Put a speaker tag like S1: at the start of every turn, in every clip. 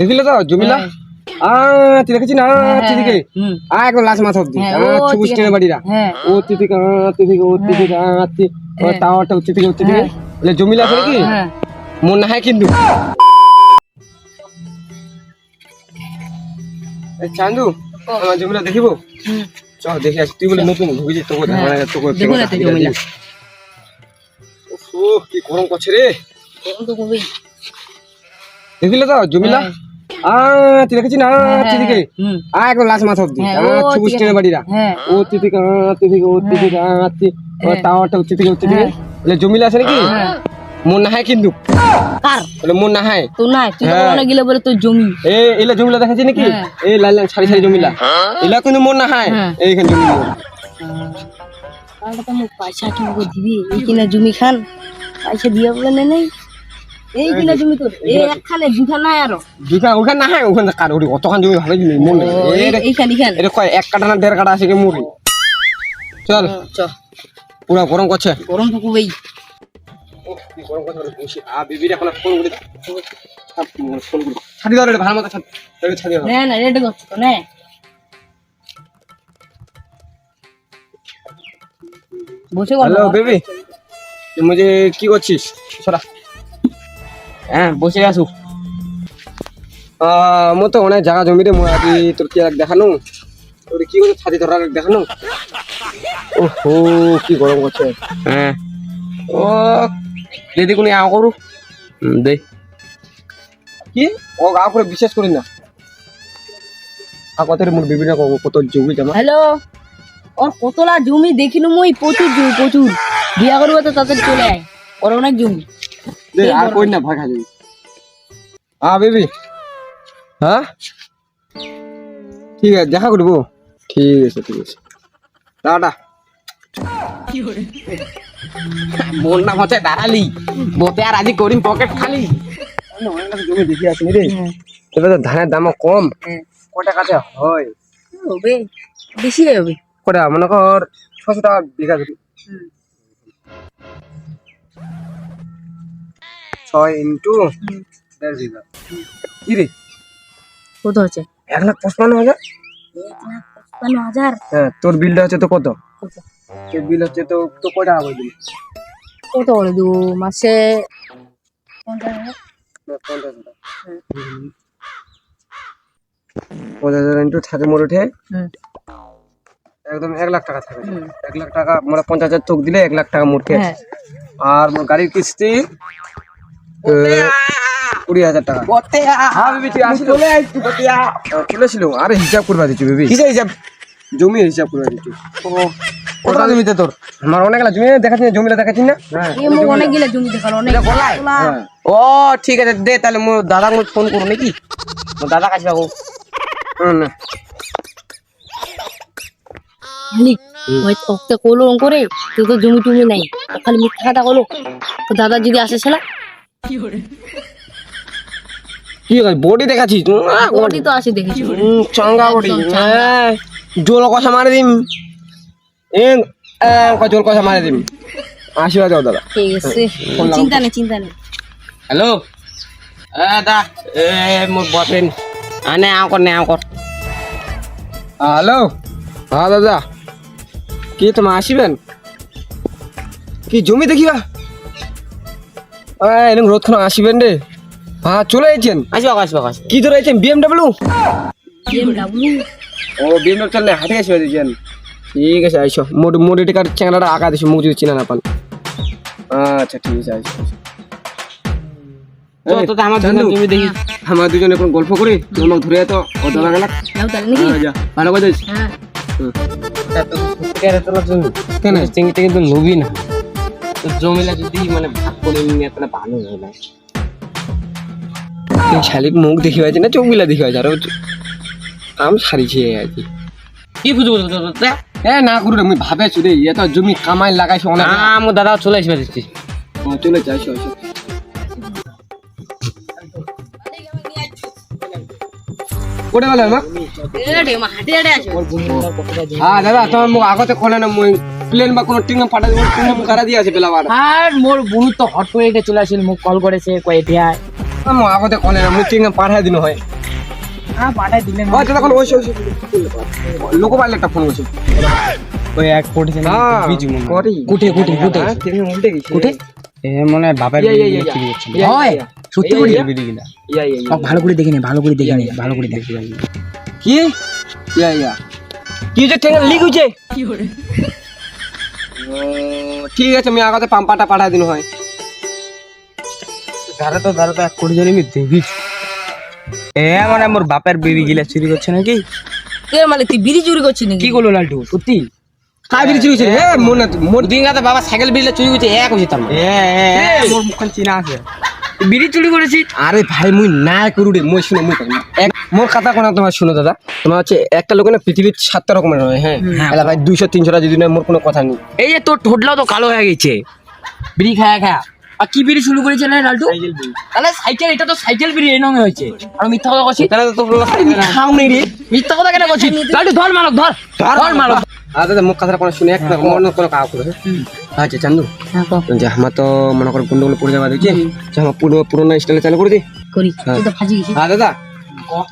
S1: দেখিলে তো জমিলা তুই দেখেছি না দিকে একদম লাস্ট মাথা অব্দি ছুবুষ্টের বাড়িরা ও তিথিকে ও তিথিকে টাওয়ারটা উচ্চ থেকে জমিলা আছে নাকি মন না হয় কিন্তু চান্দু আমার জমিলা দেখিব চল দেখে আসি তুই বলে নতুন ঢুকেছিস তোকে কি গরম করছে রে দেখিলে তো জমিলা তুই দেখেছি না দিকে একদম লাস্ট মাথা অব্দি ছুবুষ্টের বাড়িরা ও তিথিকে ও তিথিকে টাওয়ারটা উচ্চ থেকে জমিলা আছে নাকি মন না হয় কিন্তু মন না হয়
S2: তো না তুই অনেক গেলে বলে তোর জমি
S1: এলা জমিলা দেখাচ্ছি নাকি এই লাল লাল সারি সারি জমিলা এলা কিন্তু মন না হয় এইখানে জমিলা
S2: তাহলে তো মুখ পয়সা কিনবো দিবি এই কিনা জমি খান পয়সা দিয়ে বলে নেই এই কিনা জমি তোর এই একখানে দুখা নাই আরো
S1: দুখা ওখানে না হয় ওখানে কার ওরি অতখান জমি ভাবে দিলি মন নাই
S2: এইখানে
S1: এটা কয় এক কাটা না দেড় কাটা আছে কি মুড়ি চল
S2: চল
S1: পুরা গরম করছে
S2: গরম তো খুবই
S1: গরম করছে বসে বিবির এখন ফোন করে ফোন করে ছাড়ি দাও রে ভালো মতো ছাড়ি দাও
S2: না রেডি করছ তো না বসে গেল
S1: হ্যালো বেবি তুই মুঝে কি করছিস সরা
S2: বসে আসু
S1: মো তো অনেক জায়গা জমি রে আগে তোর কি এক দেখানো তোর কি করে ছাদি ধরা দেখানো ওহো কি গরম করছে ও যদি কোনো আও করু দে কি ও গা করে বিশ্বাস করি না কত মোর বিবিনা কত জমি জমা
S2: হ্যালো ওর কতলা জমি দেখিনু মই প্রচুর বিয়া করব তো তাদের চলে আয় ওর অনেক জমি
S1: দে আর কই না ভয় খাবি বেবি ঠিক আছে দেখা করবো ঠিক আছে টাটা মন না হচ্ছে দাঁড়ালি বতে আর আজি করিম পকেট খালি জমি দেখি আসনি রে এবার তো ধানের দাম কম কটা কাছে হয়
S2: হবে বেশি হবে
S1: কটা মনে কর 600 টাকা বিঘা ধরি 6 ইন্টু 1.5 বিঘা কি রে
S2: কত হচ্ছে
S1: 1,55,000
S2: 1,55,000
S1: হ্যাঁ তোর বিলটা হচ্ছে তো কত তোর বিল হচ্ছে তো কয় টাকা করে দিবি
S2: কত করে দেবো মাসে
S1: 50,000 ইন্টু 30 মোট উঠে একদম 1 লাখ টাকা থাকে 1 লাখ টাকা মোরা 50,000 তোক দিলে 1 লাখ টাকা মোটকে আর মোর গাড়ির কিস্তি 20,000 টাকা হ্যাঁ বেবি তুই আসিল চলেছিল আরে হিসাব করবা দিচ্ছি বেবি হিসাব জমি হিসাব করবা দিচ্ছি কত জমিতে তোর আমার অনেক জমি দেখাচ্ছি জমিটা দেখাচ্ছি না
S2: অনেক গেলে জমি দেখালো অনেক
S1: ও ঠিক আছে দে তাহলে মোর দাদা ফোন করো নাকি মোর দাদা কাছে যাবো না
S2: ওকে কলো করে তুই তো জমি টুমি নাই খালি মিথ্যা কথা কলো তো দাদা যদি আসে ছেলা
S1: কি বডি দেখাচ্ছিস
S2: বডি তো আসে দেখেছি
S1: চঙ্গা বডি জোল কষা মারে দিম জোল কষা মারে দিম আশীর্বাদ দাও দাদা
S2: ঠিক আছে চিন্তা নেই
S1: হ্যালো দা মোর বয়ফ্রেন্ড আনে আও কর হ্যালো হ্যাঁ দাদা কি তোমার আসিবেন কি জমি দেখিবা এরকম রোদ খানা আসিবেন রে হ্যাঁ চলে আইছেন আসবা কি ধরে আইছেন BMW ও BMW চলে হাটে আসবে দিছেন ঠিক আছে আইসো মোটি টাকার চ্যাংড়াটা আঁকা দিছো মুখ যদি চিনা না পান আচ্ছা ঠিক আছে আইসো তো আমার জমি দেখি আমরা দুজনে কোন গল্প করি তোমাকে ধরে তো কত টাকা লাগ ভালো করে দিস কেন চিংড়িটা কিন্তু লোভী না জমিলা যদি মানে ভাগ করে নিয়ে তাহলে ভালো হয় না শালিক মুখ দেখি পাইছে না চোখ বিলা দেখি পাইছে আর কাম সারিছে আর কি বুঝবো না করু রে মুই ভাবেছি রে এত জমি কামাই লাগাইছে অনেক আমার দাদা চলে আসবে দিচ্ছি চলে যাইছো আইসো কোটে গেল মা দাদা তোমার মুখ আগতে খোলে না মুই প্লেন বা কোনো টিঙ্গম ফাটা দিব টিঙ্গম কারা দিয়ে আছে বেলা বার
S2: আর মোর বহুত তো হট করে চলে আসিল মুখ কল করেছে কয় দিয়া
S1: আমার আগতে কলে না মুই টিং পাঠাই দিন হয়
S3: হ্যাঁ পাঠাই দিলেন
S1: আচ্ছা তখন ওই লোক পাইলে একটা ফোন করছে
S3: ওই এক কোটি ছিল
S1: হ্যাঁ
S3: বিজু মনে হয়।
S1: কোটি
S3: কুঠে কুঠে কুঠে
S1: টিং উল্টে গেছে
S3: কুঠে এ মনে হয় বাপের
S1: ইয়া, ইয়া,
S3: বিড়ি
S1: ইয়া,
S3: চুরি করছিল
S1: ইয়া,
S3: হয়
S1: ইয়া,
S3: সত্যি
S1: ইয়া,
S3: করে
S1: ইয়া।
S3: বিড়ি গিলা
S1: ইয়া ইয়া ইয়া
S3: ভালো করে দেখে নে ভালো করে দেখে নে ভালো করে দেখে
S1: কি ইয়া ইয়া কি যে টিং লিক হইছে ও, ঠিক আছে আমি আগতে পাম্পাটা পাঠাই দিন হয়
S3: ধারে তো এক কোটি জনে আমি দেখিছি এ মানে মোর বাপের বিড়ি গিলা চুরি করছে নাকি
S2: কে মানে তুই বিড়ি চুরি করছিস নাকি
S3: কি করলো লালটু সত্যি
S1: কাই বিড়ি চুরি হইছে এ মনে
S3: মোর দিনগাতে বাবা সাইকেল বিড়িলা চুরি করছে এক হইছে তার মোর মুখখান চিনা আছে বিড়ি চুরি করেছিস
S1: আরে ভাই মুই না করু রে মই শুনো মুই করি না। এক মোর কথা কোনা তোমার শুনো দাদা তোমার হচ্ছে একটা লোক না পৃথিবীর 7টা রকমের হয় হ্যাঁ এলা ভাই 200 300টা যদি না মোর কোনো কথা নেই
S3: এই যে তোর ঠোঁটলাও তো কালো হয়ে গেছে বিড়ি খায়া খায়া আর কি বিড়ি শুরু করেছে না লালটু তাহলে সাইকেল এটা তো সাইকেল বিড়ি এই নঙে হয়েছে আর মিথ্যা কথা কইছিস
S1: তাহলে তো তোর
S3: খাও নেই রে মিথ্যা কথা কেন কইছিস লালটু ধর মালক ধর ধর মালক
S1: আর দাদা মুখ কথা কোনো শুনে এক না মনে কোনো কাজ করে আচ্ছা চান্দু
S2: হ্যাঁ কর,
S1: যে আমার তো মনে করো গুন্ডগুলো পড়ে যাওয়া দিচ্ছে যে আমার পুরোনো স্টাইলে চালু করে দিই
S2: করি তুই তো ফাঁসি গেছিস
S1: হ্যাঁ দাদা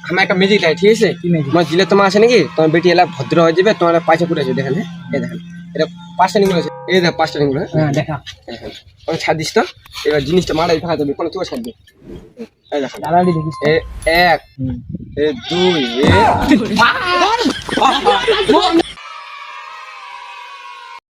S1: আমার একটা মেজিক দেয় ঠিক আছে তোমার জিলে তোমার আসে নাকি তোমার বেটি এলা ভদ্র হয়ে যাবে তোমার পয়সা ফুটে আছে দেখেন হ্যাঁ এই দেখেন এটা 5টা নিঙ্গুলো আছে এই দেখ 5টা নিঙ্গুলো
S3: হ্যাঁ দেখা
S1: আমি ছাড় দিস তো এবার জিনিসটা মারাই ফাঁকা যাবে কোনো তুই ছাড় দে এই দেখো
S3: দালালি দেখিস
S1: এ এক এ দুই এ